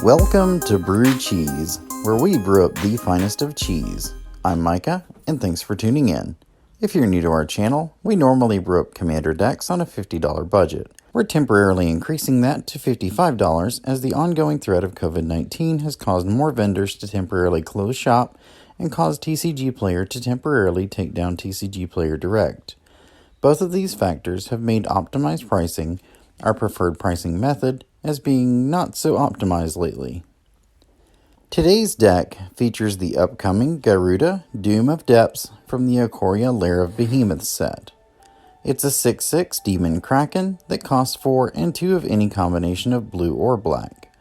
Welcome to Brew Cheese, where we brew up the finest of cheese. I'm Micah, and thanks for tuning in. If you're new to our channel, we normally brew up Commander decks on a $50 budget. We're temporarily increasing that to $55 as the ongoing threat of COVID-19 has caused more vendors to temporarily close shop and caused TCG Player to temporarily take down TCG Player Direct. Both of these factors have made optimized pricing our preferred pricing method as being not so optimized lately. Today's deck features the upcoming Garuda Doom of Depths from the Ikoria Lair of Behemoths set. It's a 6/6 demon kraken that costs 4 and 2 of any combination of blue or black.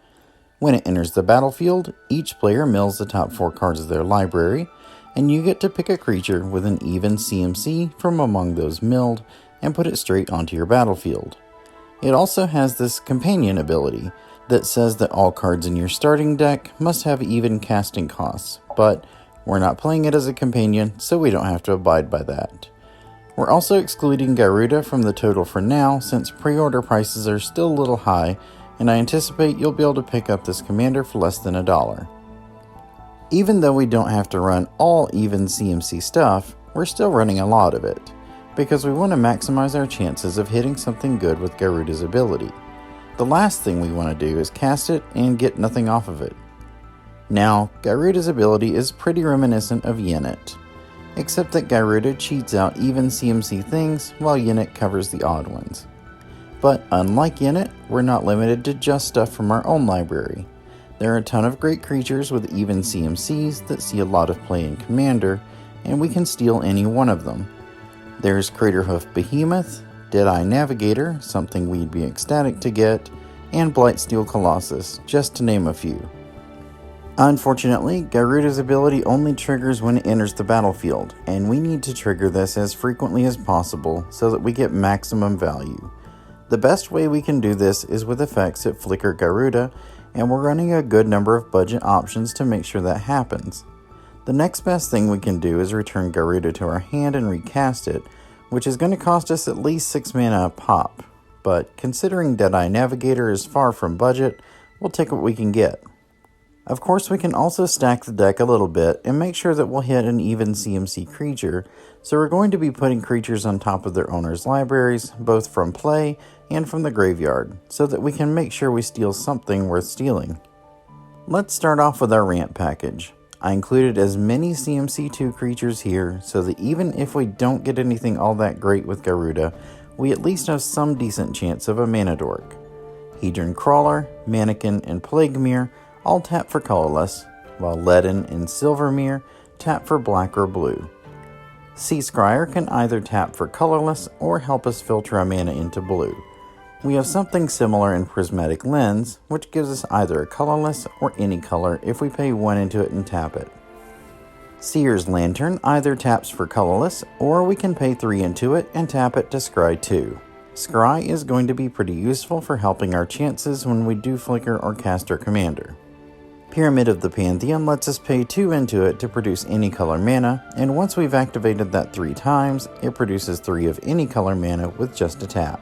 When it enters the battlefield, each player mills the top 4 cards of their library, and you get to pick a creature with an even CMC from among those milled and put it straight onto your battlefield. It also has this companion ability that says that all cards in your starting deck must have even casting costs, but we're not playing it as a companion, so we don't have to abide by that. We're also excluding Garuda from the total for now, since pre-order prices are still a little high, and I anticipate you'll be able to pick up this commander for less than $1. Even though we don't have to run all even CMC stuff, we're still running a lot of it, because we want to maximize our chances of hitting something good with Garuda's ability. The last thing we want to do is cast it and get nothing off of it. Now, Garuda's ability is pretty reminiscent of Yennett, except that Garuda cheats out even CMC things while Yennett covers the odd ones. But unlike Yennett, we're not limited to just stuff from our own library. There are a ton of great creatures with even CMCs that see a lot of play in Commander, and we can steal any one of them. There's Craterhoof Behemoth, Deadeye Navigator, something we'd be ecstatic to get, and Blightsteel Colossus, just to name a few. Unfortunately, Garuda's ability only triggers when it enters the battlefield, and we need to trigger this as frequently as possible so that we get maximum value. The best way we can do this is with effects that flicker Garuda, and we're running a good number of budget options to make sure that happens. The next best thing we can do is return Garuda to our hand and recast it, which is going to cost us at least 6 mana a pop, but considering Deadeye Navigator is far from budget, we'll take what we can get. Of course, we can also stack the deck a little bit and make sure that we'll hit an even CMC creature, so we're going to be putting creatures on top of their owners' libraries, both from play and from the graveyard, so that we can make sure we steal something worth stealing. Let's start off with our ramp package. I included as many CMC2 creatures here so that even if we don't get anything all that great with Garuda, we at least have some decent chance of a mana dork. Hedron Crawler, Mannequin, and Plaguemere all tap for colorless, while Leaden and Silvermere tap for black or blue. Sea Scryer can either tap for colorless or help us filter a mana into blue. We have something similar in Prismatic Lens, which gives us either a colorless or any color if we pay 1 into it and tap it. Seer's Lantern either taps for colorless, or we can pay 3 into it and tap it to scry 2. Scry is going to be pretty useful for helping our chances when we do flicker or cast our commander. Pyramid of the Pantheon lets us pay 2 into it to produce any color mana, and once we've activated that 3 times, it produces 3 of any color mana with just a tap.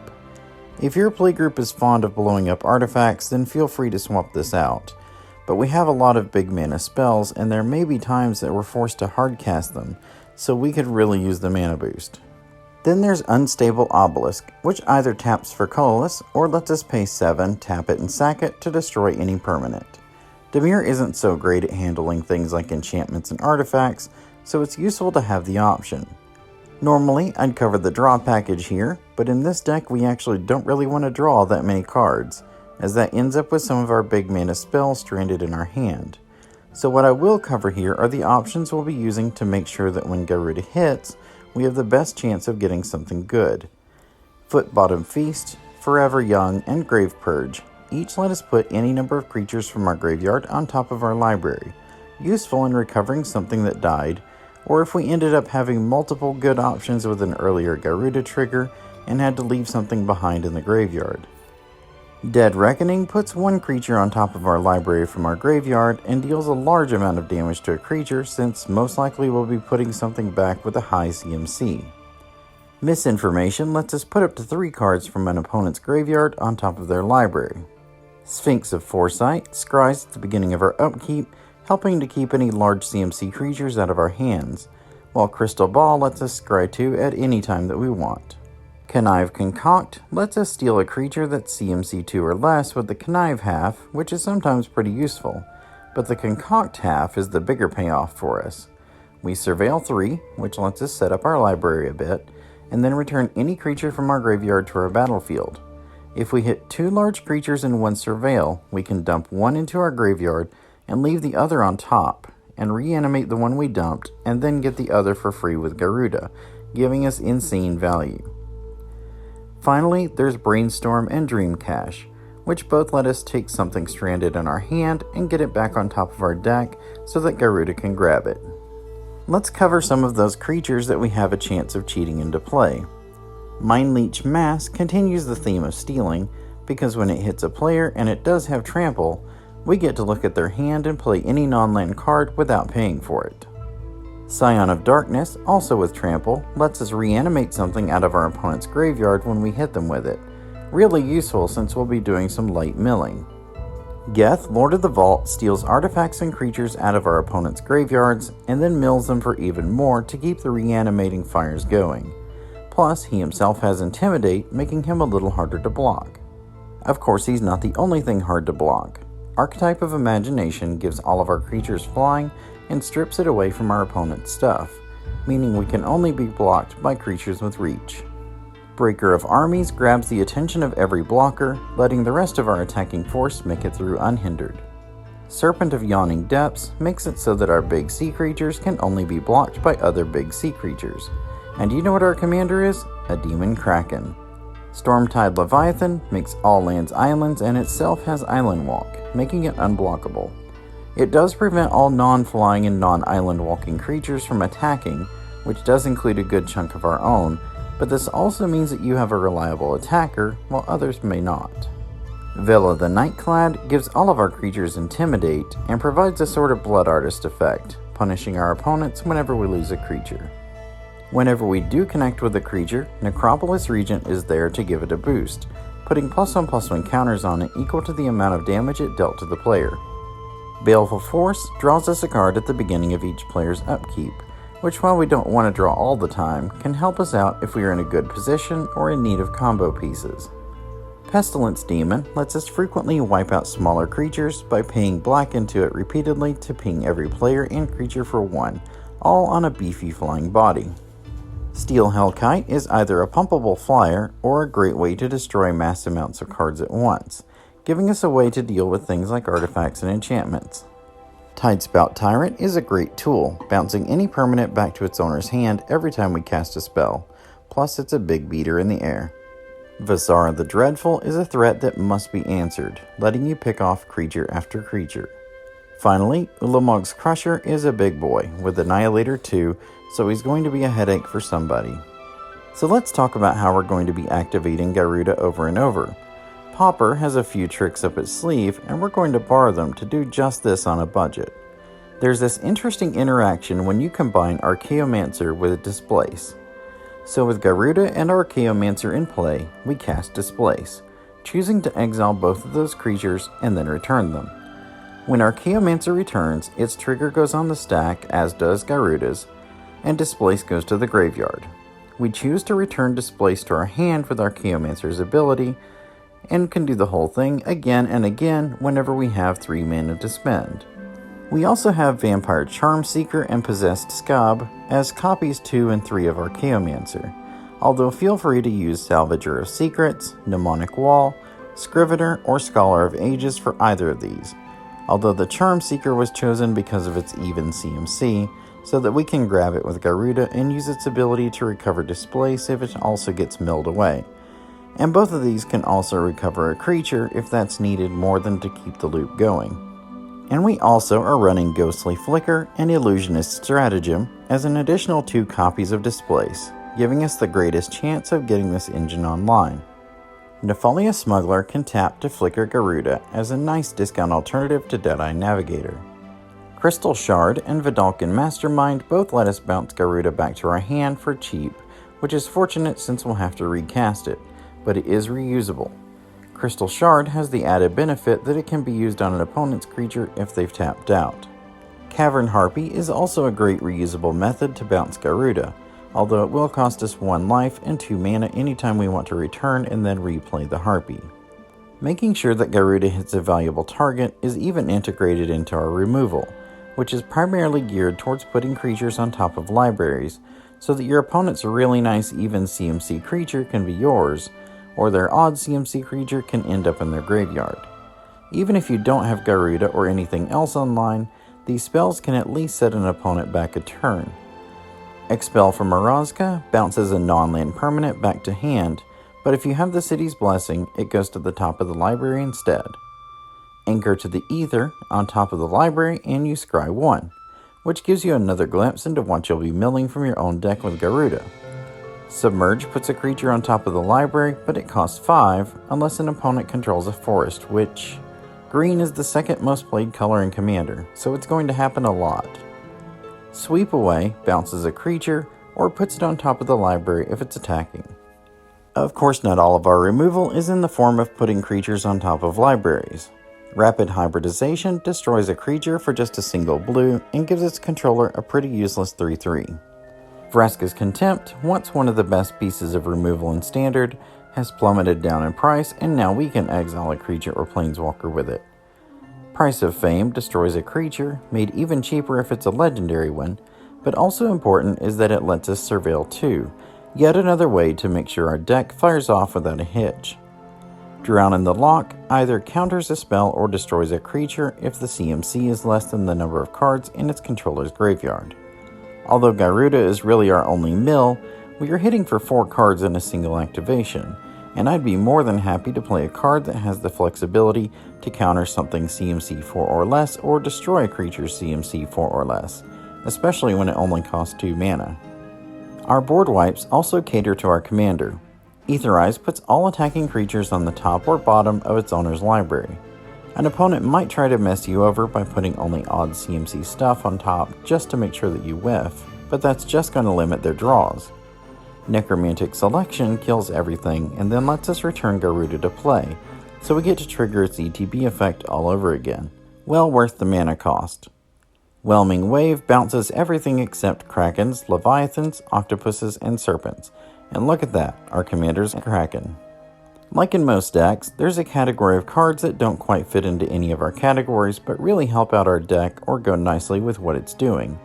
If your playgroup is fond of blowing up artifacts, then feel free to swap this out. But we have a lot of big mana spells, and there may be times that we're forced to hardcast them, so we could really use the mana boost. Then there's Unstable Obelisk, which either taps for colorless or lets us pay 7, tap it and sack it to destroy any permanent. Dimir isn't so great at handling things like enchantments and artifacts, so it's useful to have the option. Normally, I'd cover the draw package here, but in this deck we actually don't really want to draw that many cards, as that ends up with some of our big mana spells stranded in our hand. So what I will cover here are the options we'll be using to make sure that when Garuda hits, we have the best chance of getting something good. Footbottom Feast, Forever Young, and Grave Purge each let us put any number of creatures from our graveyard on top of our library, useful in recovering something that died, or if we ended up having multiple good options with an earlier Garuda trigger and had to leave something behind in the graveyard. Dead Reckoning puts 1 creature on top of our library from our graveyard and deals a large amount of damage to a creature, since most likely we'll be putting something back with a high CMC. Misinformation lets us put up to 3 cards from an opponent's graveyard on top of their library. Sphinx of Foresight scries at the beginning of our upkeep, helping to keep any large CMC creatures out of our hands, while Crystal Ball lets us scry 2 at any time that we want. Connive Concoct lets us steal a creature that's CMC 2 or less with the Connive half, which is sometimes pretty useful, but the Concoct half is the bigger payoff for us. We Surveil 3, which lets us set up our library a bit, and then return any creature from our graveyard to our battlefield. If we hit 2 large creatures in one Surveil, we can dump one into our graveyard and leave the other on top, and reanimate the one we dumped, and then get the other for free with Garuda, giving us insane value. Finally, there's Brainstorm and Dream Cache, which both let us take something stranded in our hand and get it back on top of our deck so that Garuda can grab it. Let's cover some of those creatures that we have a chance of cheating into play. Mindleech Mask continues the theme of stealing, because when it hits a player and it does have trample, we get to look at their hand and play any non-land card without paying for it. Scion of Darkness, also with trample, lets us reanimate something out of our opponent's graveyard when we hit them with it. Really useful since we'll be doing some light milling. Geth, Lord of the Vault, steals artifacts and creatures out of our opponent's graveyards and then mills them for even more to keep the reanimating fires going. Plus, he himself has Intimidate, making him a little harder to block. Of course, he's not the only thing hard to block. Archetype of Imagination gives all of our creatures flying and strips it away from our opponent's stuff, meaning we can only be blocked by creatures with reach. Breaker of Armies grabs the attention of every blocker, letting the rest of our attacking force make it through unhindered. Serpent of Yawning Depths makes it so that our big sea creatures can only be blocked by other big sea creatures. And you know what our commander is? A demon kraken. Stormtide Leviathan makes all lands islands and itself has Island Walk, making it unblockable. It does prevent all non-flying and non-island walking creatures from attacking, which does include a good chunk of our own, but this also means that you have a reliable attacker, while others may not. Vela the Nightclad gives all of our creatures Intimidate and provides a sort of Blood Artist effect, punishing our opponents whenever we lose a creature. Whenever we do connect with a creature, Necropolis Regent is there to give it a boost, putting +1/+1 counters on it equal to the amount of damage it dealt to the player. Baleful Force draws us a card at the beginning of each player's upkeep, which, while we don't want to draw all the time, can help us out if we are in a good position or in need of combo pieces. Pestilence Demon lets us frequently wipe out smaller creatures by paying black into it repeatedly to ping every player and creature for 1, all on a beefy flying body. Steel Hellkite is either a pumpable flyer or a great way to destroy mass amounts of cards at once, giving us a way to deal with things like artifacts and enchantments. Tidespout Tyrant is a great tool, bouncing any permanent back to its owner's hand every time we cast a spell, plus it's a big beater in the air. Visara the Dreadful is a threat that must be answered, letting you pick off creature after creature. Finally, Ulamog's Crusher is a big boy, with Annihilator 2, so he's going to be a headache for somebody. So let's talk about how we're going to be activating Garuda over and over. Popper has a few tricks up his sleeve, and we're going to borrow them to do just this on a budget. There's this interesting interaction when you combine Archaeomancer with Displace. So with Garuda and Archaeomancer in play, we cast Displace, choosing to exile both of those creatures and then return them. When Archaeomancer returns, its trigger goes on the stack, as does Garuda's, and Displace goes to the graveyard. We choose to return Displace to our hand with Archaeomancer's ability, and can do the whole thing again and again whenever we have 3 mana to spend. We also have Vampire Charmseeker and Possessed Scab as copies 2 and 3 of Archaeomancer, although feel free to use Salvager of Secrets, Mnemonic Wall, Scrivener, or Scholar of Ages for either of these, although the Charmseeker was chosen because of its even CMC, so that we can grab it with Garuda and use its ability to recover Displace if it also gets milled away. And both of these can also recover a creature if that's needed more than to keep the loop going. And we also are running Ghostly Flicker and Illusionist Stratagem as an additional 2 copies of Displace, giving us the greatest chance of getting this engine online. Nephalia Smuggler can tap to flicker Garuda as a nice discount alternative to Deadeye Navigator. Crystal Shard and Vidalcan Mastermind both let us bounce Garuda back to our hand for cheap, which is fortunate since we'll have to recast it, but it is reusable. Crystal Shard has the added benefit that it can be used on an opponent's creature if they've tapped out. Cavern Harpy is also a great reusable method to bounce Garuda, although it will cost us 1 life and 2 mana anytime we want to return and then replay the Harpy. Making sure that Garuda hits a valuable target is even integrated into our removal, which is primarily geared towards putting creatures on top of libraries, so that your opponent's really nice even CMC creature can be yours, or their odd CMC creature can end up in their graveyard. Even if you don't have Garuda or anything else online, these spells can at least set an opponent back a turn. Expel from Mirazka bounces a non-land permanent back to hand, but if you have the City's Blessing, it goes to the top of the library instead. Anchor to the Ether on top of the library and you scry 1, which gives you another glimpse into what you'll be milling from your own deck with Garuda. Submerge puts a creature on top of the library, but it costs 5 unless an opponent controls a forest, which green is the second most played color in Commander, so it's going to happen a lot. Sweep Away bounces a creature or puts it on top of the library if it's attacking. Of course, not all of our removal is in the form of putting creatures on top of libraries. Rapid Hybridization destroys a creature for just a single blue and gives its controller a pretty useless 3/3. Vraska's Contempt, once one of the best pieces of removal in Standard, has plummeted down in price, and now we can exile a creature or planeswalker with it. Price of Fame destroys a creature, made even cheaper if it's a legendary one, but also important is that it lets us surveil 2, yet another way to make sure our deck fires off without a hitch. Drown in the Lock either counters a spell or destroys a creature if the CMC is less than the number of cards in its controller's graveyard. Although Garuda is really our only mill, we are hitting for 4 cards in a single activation, and I'd be more than happy to play a card that has the flexibility to counter something CMC 4 or less or destroy a creature's CMC 4 or less, especially when it only costs 2 mana. Our board wipes also cater to our commander. Aetherize puts all attacking creatures on the top or bottom of its owner's library. An opponent might try to mess you over by putting only odd CMC stuff on top just to make sure that you whiff, but that's just going to limit their draws. Necromantic Selection kills everything and then lets us return Garuda to play, so we get to trigger its ETB effect all over again. Well worth the mana cost. Whelming Wave bounces everything except krakens, leviathans, octopuses, and serpents. And look at that, our commander's a kraken. Like in most decks, there's a category of cards that don't quite fit into any of our categories but really help out our deck or go nicely with what it's doing.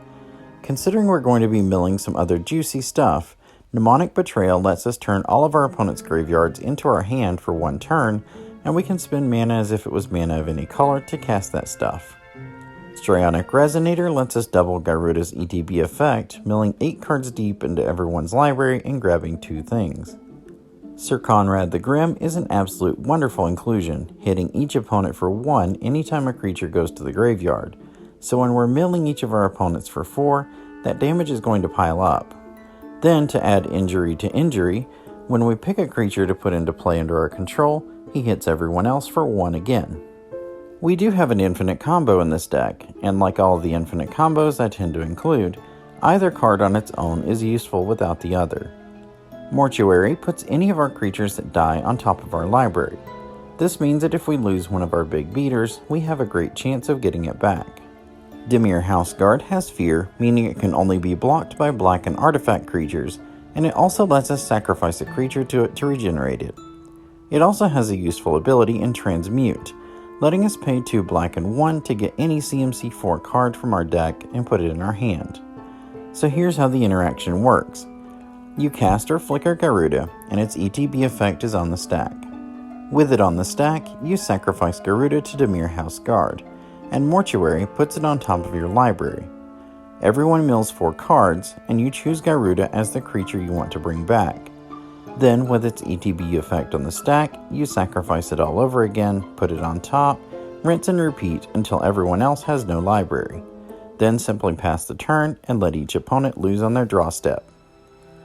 Considering we're going to be milling some other juicy stuff, Mnemonic Betrayal lets us turn all of our opponent's graveyards into our hand for 1 turn, and we can spend mana as if it was mana of any color to cast that stuff. Strionic Resonator lets us double Garuda's ETB effect, milling 8 cards deep into everyone's library and grabbing 2 things. Sir Conrad the Grim is an absolute wonderful inclusion, hitting each opponent for 1 anytime a creature goes to the graveyard, so when we're milling each of our opponents for 4, that damage is going to pile up. Then, to add injury to injury, when we pick a creature to put into play under our control, he hits everyone else for 1 again. We do have an infinite combo in this deck, and like all of the infinite combos I tend to include, either card on its own is useful without the other. Mortuary puts any of our creatures that die on top of our library. This means that if we lose one of our big beaters, we have a great chance of getting it back. Dimir Houseguard has Fear, meaning it can only be blocked by black and artifact creatures, and it also lets us sacrifice a creature to it to regenerate it. It also has a useful ability in Transmute, letting us pay 2 black and 1 to get any CMC 4 card from our deck and put it in our hand. So here's how the interaction works. You cast or flicker Garuda, and its ETB effect is on the stack. With it on the stack, you sacrifice Garuda to Dimir Houseguard, and Mortuary puts it on top of your library. Everyone mills 4 cards, and you choose Garuda as the creature you want to bring back. Then, with its ETB effect on the stack, you sacrifice it all over again, put it on top, rinse and repeat until everyone else has no library. Then simply pass the turn and let each opponent lose on their draw step.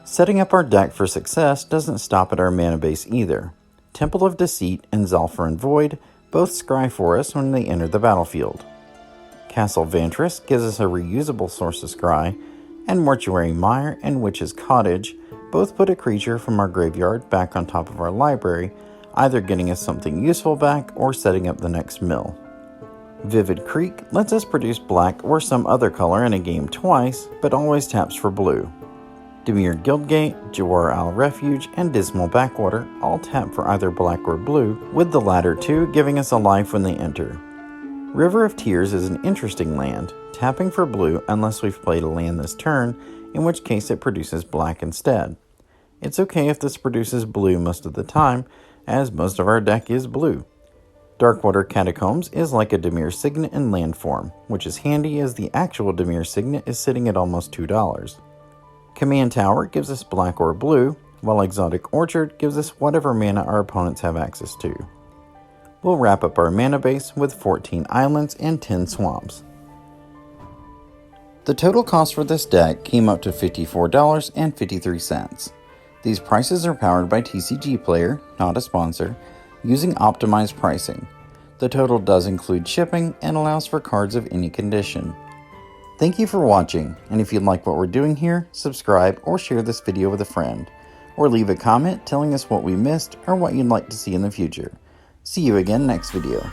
Setting up our deck for success doesn't stop at our mana base either. Temple of Deceit and Zalfar and Void both scry for us when they enter the battlefield. Castle Vantress gives us a reusable source of scry, and Mortuary Mire and Witch's Cottage both put a creature from our graveyard back on top of our library, either getting us something useful back or setting up the next mill. Vivid Creek lets us produce black or some other color in a game twice, but always taps for blue. Dimir Guildgate, Jawar Al Refuge, and Dismal Backwater all tap for either black or blue, with the latter two giving us a life when they enter. River of Tears is an interesting land, tapping for blue unless we've played a land this turn, in which case it produces black instead. It's okay if this produces blue most of the time, as most of our deck is blue. Darkwater Catacombs is like a Dimir Signet in land form, which is handy as the actual Dimir Signet is sitting at almost $2. Command Tower gives us black or blue, while Exotic Orchard gives us whatever mana our opponents have access to. We'll wrap up our mana base with 14 islands and 10 swamps. The total cost for this deck came up to $54.53. These prices are powered by TCG Player, not a sponsor, using optimized pricing. The total does include shipping and allows for cards of any condition. Thank you for watching, and if you like what we're doing here, subscribe or share this video with a friend, or leave a comment telling us what we missed or what you'd like to see in the future. See you again next video.